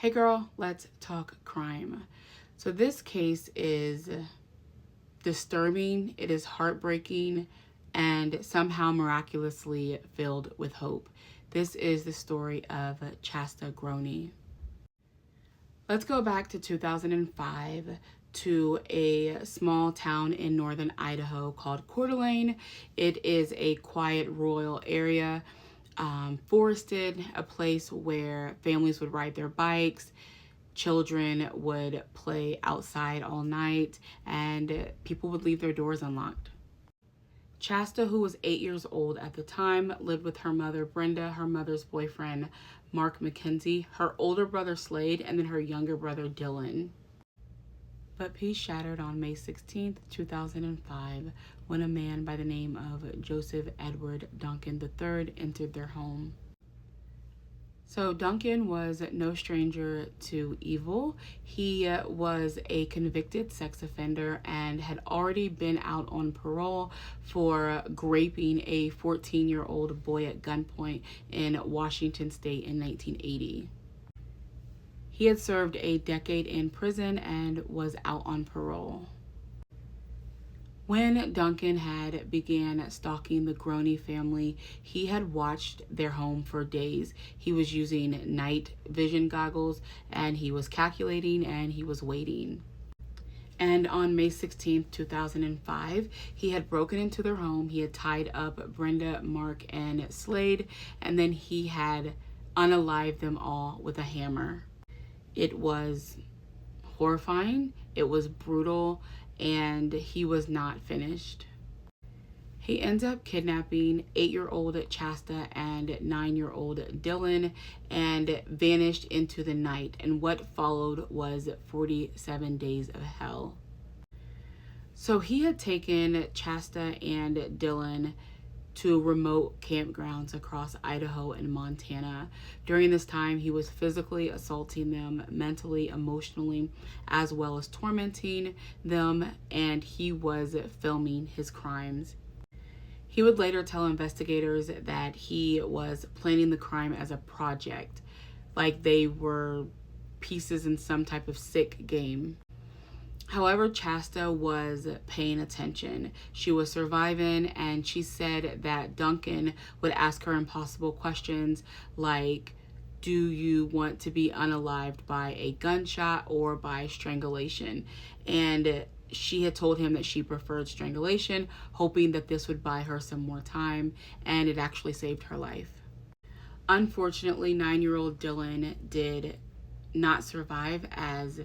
Hey girl, let's talk crime. So this case is disturbing, it is heartbreaking, and somehow miraculously filled with hope. This is the story of Shasta Groene. Let's go back to 2005 to a small town in northern Idaho called Coeur d'Alene. It is a quiet rural area, forested, a place where families would ride their bikes, children would play outside all night, and people would leave their doors unlocked. Shasta, who was 8 years old at the time, lived with her mother, Brenda, her mother's boyfriend, Mark McKenzie, her older brother, Slade, and then her younger brother, Dylan. But peace shattered on May 16th, 2005, when a man by the name of Joseph Edward Duncan III entered their home. So Duncan was no stranger to evil. He was a convicted sex offender and had already been out on parole for raping a 14-year-old boy at gunpoint in Washington State in 1980. He had served a decade in prison and was out on parole. When Duncan had began stalking the Groene family, he had watched their home for days. He was using night vision goggles, and he was calculating, and he was waiting. And on May 16th, 2005, he had broken into their home. He had tied up Brenda, Mark, and Slade, and then he had unalived them all with a hammer. It was horrifying. It was brutal. And he was not finished. He ends up kidnapping 8-year-old Shasta and 9-year-old Dylan and vanished into the night. And what followed was 47 days of hell. So he had taken Shasta and Dylan to remote campgrounds across Idaho and Montana. During this time, he was physically assaulting them, mentally, emotionally, as well as tormenting them, and he was filming his crimes. He would later tell investigators that he was planning the crime as a project, like they were pieces in some type of sick game. However, Shasta was paying attention. She was surviving, and she said that Duncan would ask her impossible questions like, do you want to be unalived by a gunshot or by strangulation? And she had told him that she preferred strangulation, hoping that this would buy her some more time, and it actually saved her life. Unfortunately, 9-year-old Dylan did not survive, as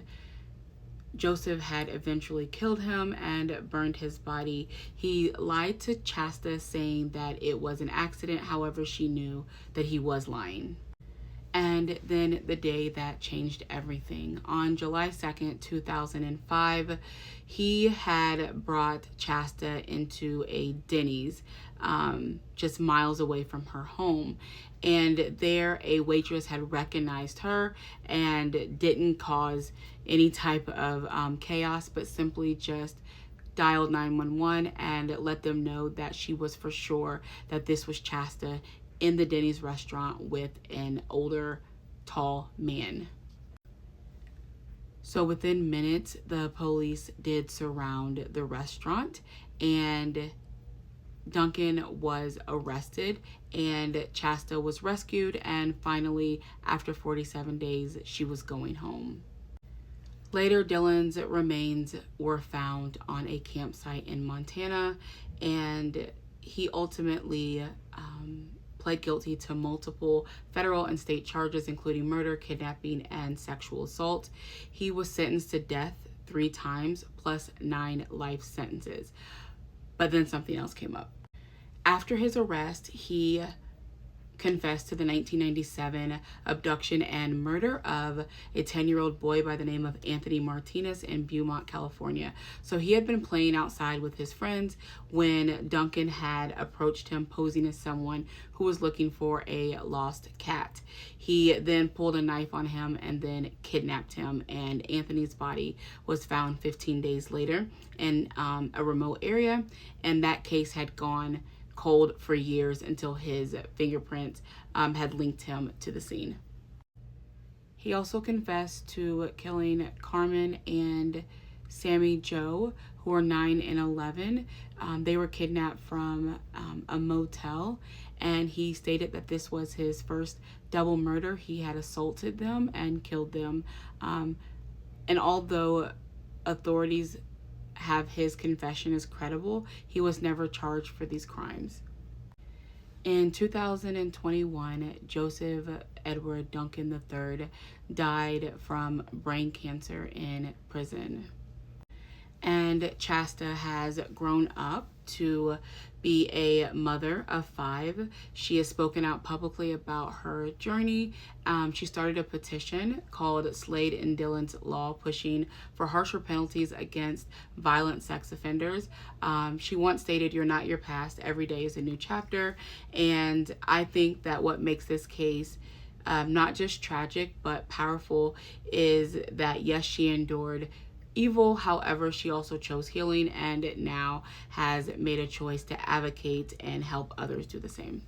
Joseph had eventually killed him and burned his body. He lied to Shasta, saying that it was an accident. However, she knew that he was lying. And then the day that changed everything. On July 2nd, 2005, he had brought Shasta into a Denny's just miles away from her home. And there a waitress had recognized her and didn't cause any type of chaos, but simply just dialed 911 and let them know that she was for sure that this was Shasta in the Denny's restaurant with an older, tall man. So within minutes, the police did surround the restaurant, and Duncan was arrested, and Shasta was rescued, and finally, after 47 days, she was going home. Later, Dylan's remains were found on a campsite in Montana, and he ultimately pled guilty to multiple federal and state charges, including murder, kidnapping, and sexual assault. He was sentenced to death 3 times, plus 9 life sentences. But then something else came up. After his arrest, he confessed to the 1997 abduction and murder of a 10-year-old boy by the name of Anthony Martinez in Beaumont, California. So he had been playing outside with his friends when Duncan had approached him posing as someone who was looking for a lost cat. He then pulled a knife on him and then kidnapped him, and Anthony's body was found 15 days later in a remote area, and that case had gone cold for years until his fingerprints had linked him to the scene. He also confessed to killing Carmen and Sammy Joe, who were 9 and 11. They were kidnapped from a motel, and he stated that this was his first double murder. He had assaulted them and killed them. And although authorities have his confession as credible, he was never charged for these crimes. In 2021, Joseph Edward Duncan III died from brain cancer in prison. And Shasta has grown up to be a mother of 5. She has spoken out publicly about her journey. She started a petition called Slade and Dillon's Law, pushing for harsher penalties against violent sex offenders. She once stated, "You're not your past. Every day is a new chapter." And I think that what makes this case not just tragic but powerful is that, yes, she endured evil, however, she also chose healing and now has made a choice to advocate and help others do the same.